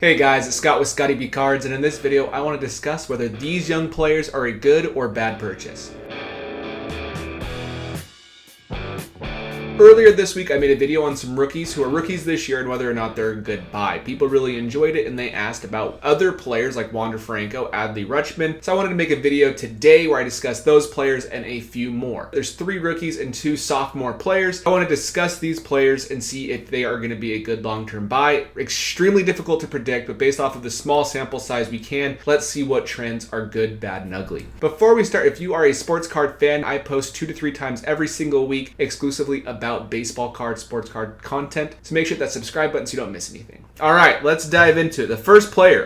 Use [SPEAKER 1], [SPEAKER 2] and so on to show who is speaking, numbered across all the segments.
[SPEAKER 1] Hey guys, it's Scott with Scottie B Cards, and in this video I want to discuss whether these young players are a good or bad purchase. Earlier this week, I made a video on some rookies who are rookies this year and whether or not they're a good buy. People really enjoyed it and they asked about other players like Wander Franco, Adley Rutschman. So I wanted to make a video today where I discuss those players and a few more. There's 3 rookies and 2 sophomore players. I want to discuss these players and see if they are going to be a good long-term buy. Extremely difficult to predict, but based off of the small sample size we can, let's see what trends are good, bad, and ugly. Before we start, if you are a sports card fan, I post 2 to 3 times every single week exclusively about baseball card, sports card content. So make sure that subscribe button so you don't miss anything. All right, let's dive into it. The first player,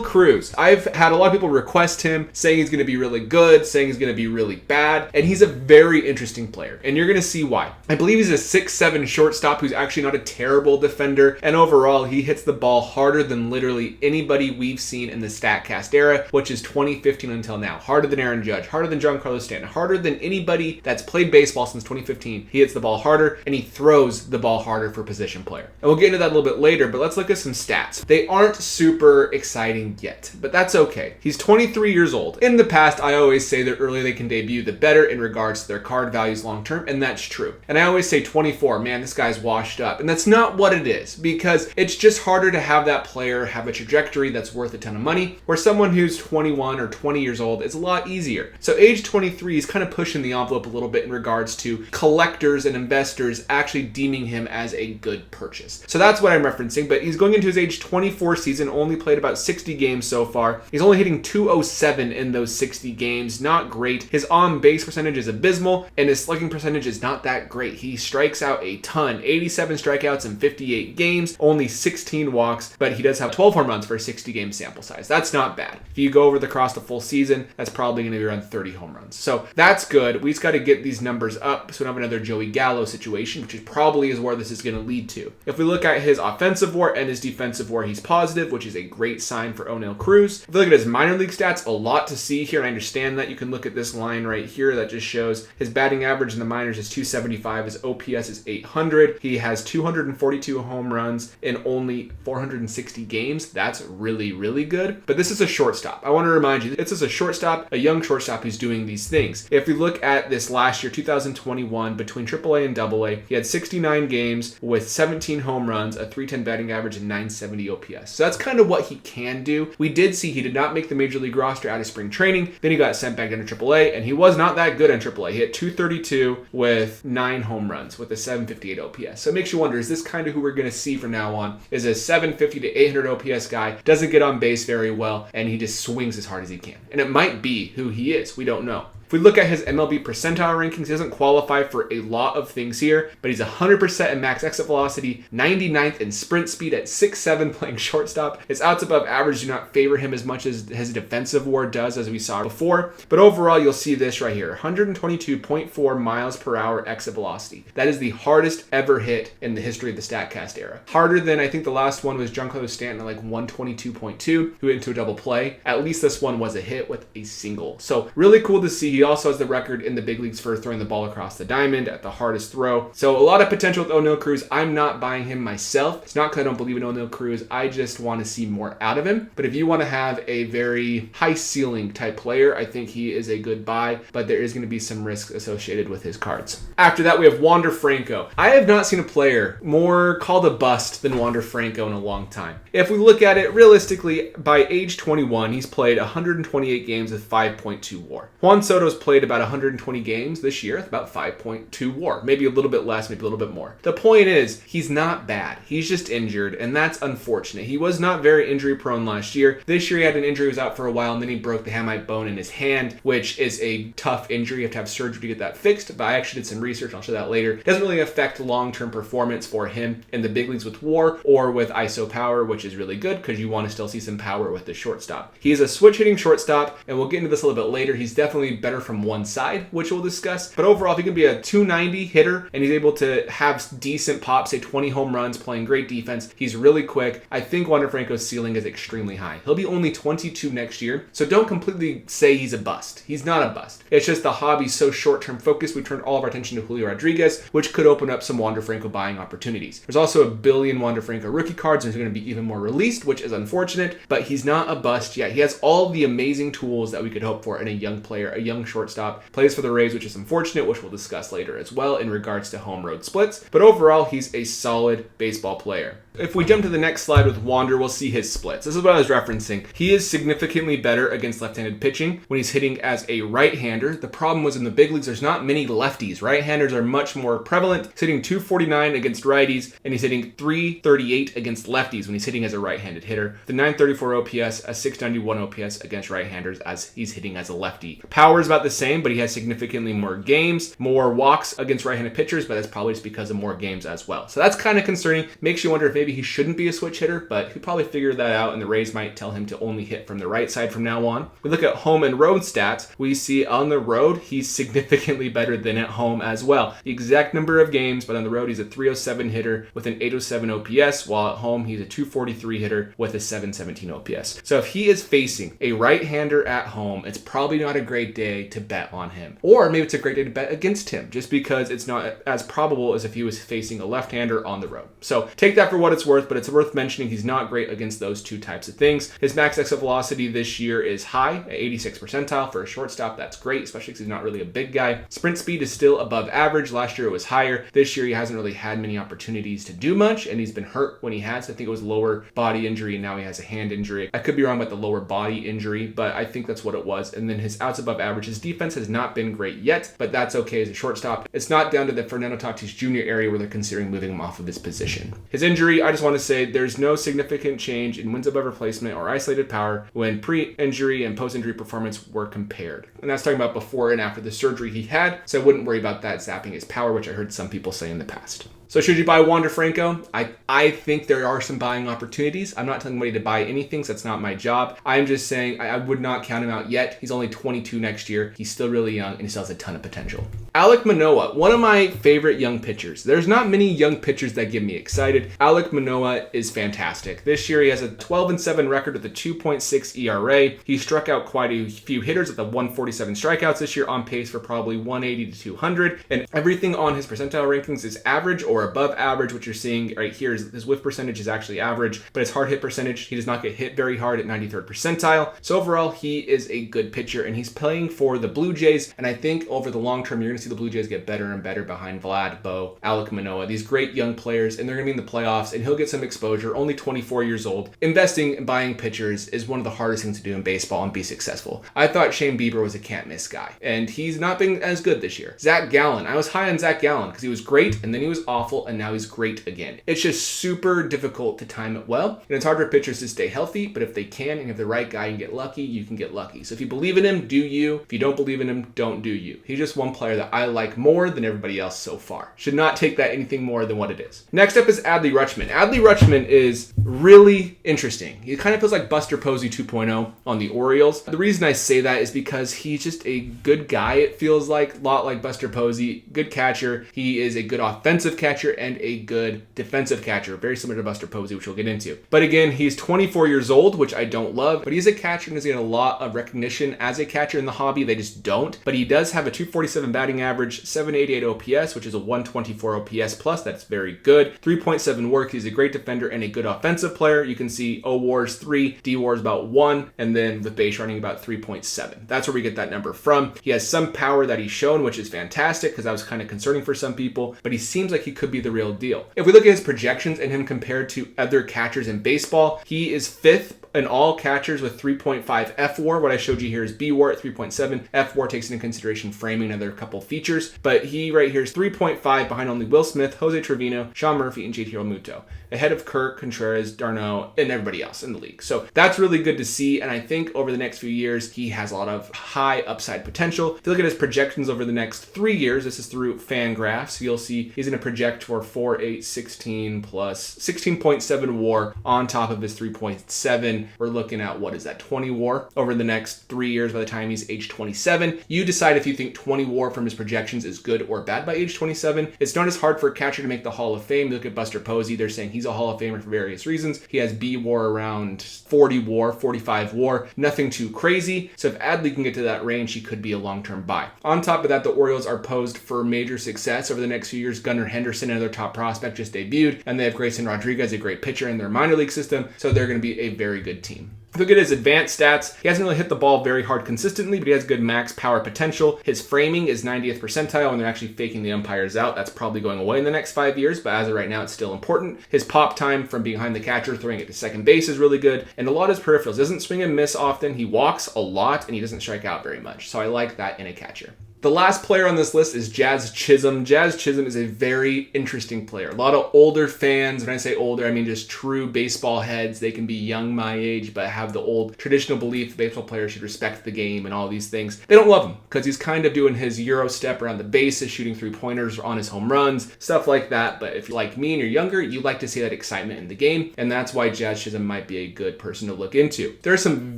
[SPEAKER 1] Cruz. I've had a lot of people request him, saying he's going to be really good, saying he's going to be really bad, and he's a very interesting player, and you're going to see why. I believe he's a 6'7" shortstop who's actually not a terrible defender, and overall, he hits the ball harder than literally anybody we've seen in the StatCast era, which is 2015 until now. Harder than Aaron Judge, harder than Giancarlo Stanton, harder than anybody that's played baseball since 2015. He hits the ball harder, and he throws the ball harder for position player. And we'll get into that a little bit later, but let's look at some stats. They aren't super exciting yet, but that's okay. He's 23 years old. In the past, I always say the earlier they can debut, the better in regards to their card values long term, and that's true. And I always say 24, man, this guy's washed up. And that's not what it is, because it's just harder to have that player have a trajectory that's worth a ton of money, where someone who's 21 or 20 years old is a lot easier. So age 23 is kind of pushing the envelope a little bit in regards to collectors and investors actually deeming him as a good purchase. So that's what I'm referencing, but he's going into his age 24 season, only played about 60 games so far. He's only hitting .207 in those 60 games, not great. His on-base percentage is abysmal, and his slugging percentage is not that great. He strikes out a ton, 87 strikeouts in 58 games, only 16 walks, but he does have 12 home runs for a 60-game sample size. That's not bad. If you go over across the full season, that's probably going to be around 30 home runs. So that's good. We just got to get these numbers up so we don't have another Joey Gallo situation, which probably is where this is going to lead to. If we look at his offensive WAR and his defensive WAR, he's positive, which is a great sign for Cruz. If we look at his minor league stats, a lot to see here, and I understand that. You can look at this line right here that just shows his batting average in the minors is 275, his OPS is 800. He has 242 home runs in only 460 games. That's really, really good. But this is a shortstop. I want to remind you, this is a shortstop, a young shortstop who's doing these things. If we look at this last year, 2021, between AAA and AA, he had 69 games with 17 home runs, a 310 batting average, and 970 OPS. So that's kind of what he can do. We did see he did not make the major league roster out of spring training. Then he got sent back into AAA, and he was not that good in AAA. He hit 232 with 9 home runs with a 758 OPS. So it makes you wonder, is this kind of who we're going to see from now on? Is a 750 to 800 OPS guy, doesn't get on base very well, and he just swings as hard as he can. And it might be who he is. We don't know. If we look at his MLB percentile rankings, he doesn't qualify for a lot of things here, but he's 100% in max exit velocity, 99th in sprint speed at 6'7", playing shortstop. His outs above average do not favor him as much as his defensive WAR does, as we saw before. But overall, you'll see this right here, 122.4 miles per hour exit velocity. That is the hardest ever hit in the history of the StatCast era. Harder than, I think the last one was Giancarlo Stanton at like 122.2, who hit into a double play. At least this one was a hit with a single. So really cool to see. He also has the record in the big leagues for throwing the ball across the diamond at the hardest throw. So a lot of potential with Cruz. I'm not buying him myself. It's not because I don't believe in Cruz. I just want to see more out of him. But if you want to have a very high ceiling type player, I think he is a good buy, but there is going to be some risk associated with his cards. After that, we have Wander Franco. I have not seen a player more called a bust than Wander Franco in a long time. If we look at it realistically, by age 21, he's played 128 games with 5.2 WAR. Juan Soto's played about 120 games this year with about 5.2 WAR. Maybe a little bit less, maybe a little bit more. The point is, he's not bad. He's just injured, and that's unfortunate. He was not very injury prone last year. This year he had an injury, he was out for a while, and then he broke the hamate bone in his hand, which is a tough injury. You have to have surgery to get that fixed, but I actually did some research. I'll show that later. It doesn't really affect long-term performance for him in the big leagues with WAR or with ISO power, which is really good because you want to still see some power with the shortstop. He is a switch hitting shortstop, and we'll get into this a little bit later. He's definitely better better from one side, which we'll discuss. But overall, if he can be a 290 hitter and he's able to have decent pop, say 20 home runs, playing great defense, he's really quick, I think Wander Franco's ceiling is extremely high. He'll be only 22 next year, so don't completely say he's a bust. He's not a bust. It's just the hobby's so short-term focused, we turned all of our attention to Julio Rodriguez, which could open up some Wander Franco buying opportunities. There's also a billion Wander Franco rookie cards, and there's going to be even more released, which is unfortunate, but he's not a bust yet. He has all the amazing tools that we could hope for in a young player, a young shortstop, plays for the Rays, which is unfortunate, which we'll discuss later as well in regards to home road splits, but overall, he's a solid baseball player. If we jump to the next slide with Wander, we'll see his splits. This is what I was referencing. He is significantly better against left-handed pitching when he's hitting as a right-hander. The problem was in the big leagues, there's not many lefties. Right-handers are much more prevalent. He's hitting 249 against righties, and he's hitting 338 against lefties when he's hitting as a right-handed hitter. The 934 OPS, a 691 OPS against right-handers as he's hitting as a lefty. Power is about the same, but he has significantly more games, more walks against right-handed pitchers, but that's probably just because of more games as well. So that's kind of concerning. Makes you wonder if maybe he shouldn't be a switch hitter, but he'll probably figure that out, and the Rays might tell him to only hit from the right side from now on. We look at home and road stats. We see on the road, he's significantly better than at home as well. The exact number of games, but on the road, he's a 307 hitter with an 807 OPS, while at home, he's a 243 hitter with a 717 OPS. So if he is facing a right-hander at home, it's probably not a great day to bet on him. Or maybe it's a great day to bet against him, just because it's not as probable as if he was facing a left-hander on the road. So take that for what it's worth, but it's worth mentioning he's not great against those two types of things. His max exit velocity this year is high, at 86th percentile for a shortstop. That's great, especially because he's not really a big guy. Sprint speed is still above average. Last year it was higher. This year he hasn't really had many opportunities to do much, and he's been hurt when he has. I think it was lower body injury, and now he has a hand injury. I could be wrong about the lower body injury, but I think that's what it was. And then his outs above average. His defense has not been great yet, but that's okay as a shortstop. It's not down to the Fernando Tatis Jr. area where they're considering moving him off of his position. His injury, I just want to say there's no significant change in wins above replacement or isolated power when pre-injury and post-injury performance were compared. And that's talking about before and after the surgery he had, so I wouldn't worry about that zapping his power, which I heard some people say in the past. So should you buy Wander Franco? I think there are some buying opportunities. I'm not telling anybody to buy anything, so that's not my job. I'm just saying I would not count him out yet. He's only 22 next year. He's still really young, and he still has a ton of potential. Alec Manoa, one of my favorite young pitchers. There's not many young pitchers that get me excited. Alec Manoa is fantastic. This year he has a 12-7 record with a 2.6 ERA. He struck out quite a few hitters with the 147 strikeouts this year, on pace for probably 180 to 200. And everything on his percentile rankings is average or above average. What you're seeing right here is his whiff percentage is actually average, but his hard hit percentage, he does not get hit very hard at 93rd percentile. So overall, he is a good pitcher, and he's playing for the Blue Jays. And I think over the long term, you're going to see the Blue Jays get better and better behind Vlad, Bo, Alec Manoa, these great young players, and they're going to be in the playoffs, and he'll get some exposure. Only 24 years old. Investing and buying pitchers is one of the hardest things to do in baseball and be successful. I thought Shane Bieber was a can't miss guy, and he's not been as good this year. Zach Gallen, I was high on Zach Gallen because he was great, and then he was awful, and now he's great again. It's just super difficult to time it well, and it's hard for pitchers to stay healthy, but if they can, and if the right guy can get lucky, you can get lucky. So if you believe in him, do you. If you don't believe in him, don't do you. He's just one player that I like more than everybody else so far. Should not take that anything more than what it is. Next up is Adley Rutschman. Adley Rutschman is really interesting. He kind of feels like Buster Posey 2.0 on the Orioles. The reason I say that is because he's just a good guy. It feels like a lot like Buster Posey. Good catcher. He is a good offensive catcher and a good defensive catcher. Very similar to Buster Posey, which we'll get into. But again, he's 24 years old, which I don't love, but he's a catcher and he's getting a lot of recognition as a catcher in the hobby. They just don't. But he does have a 247 batting average, 788 OPS, which is a 124 OPS plus. That's very good. 3.7 work. He's a great defender and a good offensive player. You can see O WAR's 3, D WAR's about 1, and then with base running about 3.7. That's where we get that number from. He has some power that he's shown, which is fantastic because that was kind of concerning for some people, but he seems like he could be the real deal. If we look at his projections and him compared to other catchers in baseball, he is 5th in all catchers with 3.5 F WAR. What I showed you here is B WAR at 3.7. F WAR takes into consideration framing and other couple features, but he right here is 3.5 behind only Will Smith, Jose Trevino, Sean Murphy, and JT Realmuto, ahead of Kirk, Contreras, Darno, and everybody else in the league. So that's really good to see, and I think over the next few years, he has a lot of high upside potential. If you look at his projections over the next 3 years, this is through Fangraphs, you'll see he's going to project for 4, 8, 16 plus 16.7 WAR on top of his 3.7 again, we're looking at, what is that, 20 WAR over the next 3 years by the time he's age 27. You decide if you think 20 WAR from his projections is good or bad by age 27. It's not as hard for a catcher to make the Hall of Fame. Look at Buster Posey. They're saying he's a Hall of Famer for various reasons. He has B WAR around 40 WAR, 45 WAR, nothing too crazy. So if Adley can get to that range, he could be a long-term buy. On top of that, the Orioles are posed for major success over the next few years. Gunnar Henderson, another top prospect, just debuted, and they have Grayson Rodriguez, a great pitcher in their minor league system, so they're going to be a very good team. Look at his advanced stats. He hasn't really hit the ball very hard consistently, but he has good max power potential. His framing is 90th percentile when they're actually faking the umpires out. That's probably going away in the next 5 years, but as of right now, it's still important. His pop time from behind the catcher, throwing it to second base is really good. And a lot of his peripherals. He doesn't swing and miss often. He walks a lot, and he doesn't strike out very much. So I like that in a catcher. The last player on this list is Jazz Chisholm. Jazz Chisholm is a very interesting player. A lot of older fans, when I say older, I mean just true baseball heads. They can be young my age, but have the old traditional belief that baseball players should respect the game and all these things. They don't love him because he's kind of doing his Euro step around the bases, shooting 3-pointers on his home runs, stuff like that. But if you're like me and you're younger, you like to see that excitement in the game, and that's why Jazz Chisholm might be a good person to look into. There are some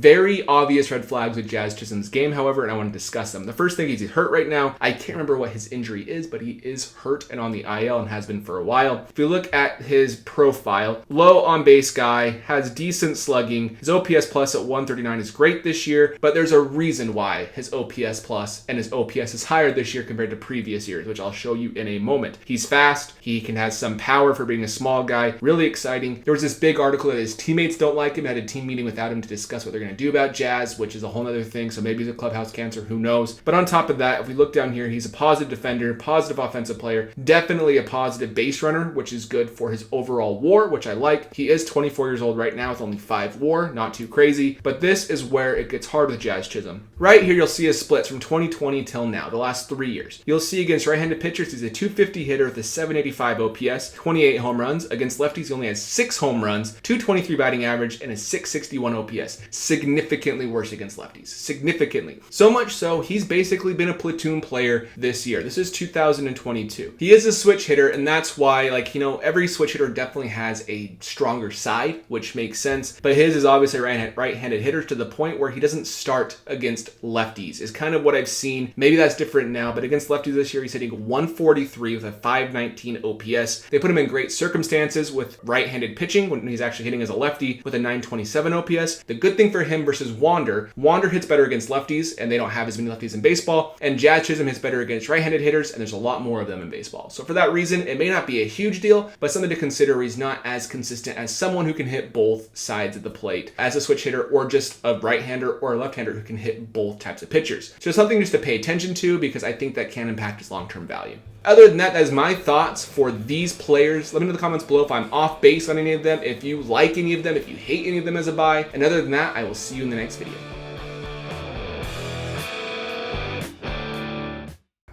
[SPEAKER 1] very obvious red flags with Jazz Chisholm's game, however, and I want to discuss them. The first thing is he's hurt right now. I can't remember what his injury is, but he is hurt and on the IL and has been for a while. If you look at his profile, low on base guy, has decent slugging. His OPS plus at 139 is great this year, but there's a reason why his OPS plus and his OPS is higher this year compared to previous years, which I'll show you in a moment. He's fast. He can have some power for being a small guy. Really exciting. There was this big article that his teammates don't like him. Had a team meeting without him to discuss what they're going to do about Jazz, which is a whole other thing. So maybe he's a clubhouse cancer. Who knows? But on top of that, if we look down here, he's a positive defender, positive offensive player, definitely a positive base runner, which is good for his overall WAR, which I like. He is 24 years old right now with only 5 WAR, not too crazy, but this is where it gets hard with Jazz Chisholm. Right here, you'll see his splits from 2020 till now, the last 3 years. You'll see against right-handed pitchers, he's a 250 hitter with a 785 OPS, 28 home runs. Against lefties, he only has 6 home runs, 223 batting average, and a 661 OPS. Significantly worse against lefties. Significantly. So much so, he's basically been a platoon player this year. This is 2022. He is a switch hitter, and that's why, every switch hitter definitely has a stronger side, which makes sense. But his is obviously right-handed hitter to the point where he doesn't start against lefties, is kind of what I've seen. Maybe that's different now, but against lefties this year, he's hitting 143 with a 519 OPS. They put him in great circumstances with right-handed pitching when he's actually hitting as a lefty with a 927 OPS. The good thing for him versus Wander hits better against lefties, and they don't have as many lefties in baseball, and Jazz Chisholm hits better against right-handed hitters, and the's a lot more of them in baseball. So for that reason, it may not be a huge deal, but something to consider where he's not as consistent as someone who can hit both sides of the plate as a switch hitter, or just a right-hander or a left-hander who can hit both types of pitchers. So something just to pay attention to, because I think that can impact his long-term value. Other than that, that is my thoughts for these players. Let me know in the comments below if I'm off base on any of them, if you like any of them, if you hate any of them as a buy. And other than that, I will see you in the next video.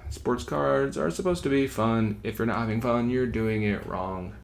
[SPEAKER 1] Sports cards are supposed to be fun. If you're not having fun, you're doing it wrong.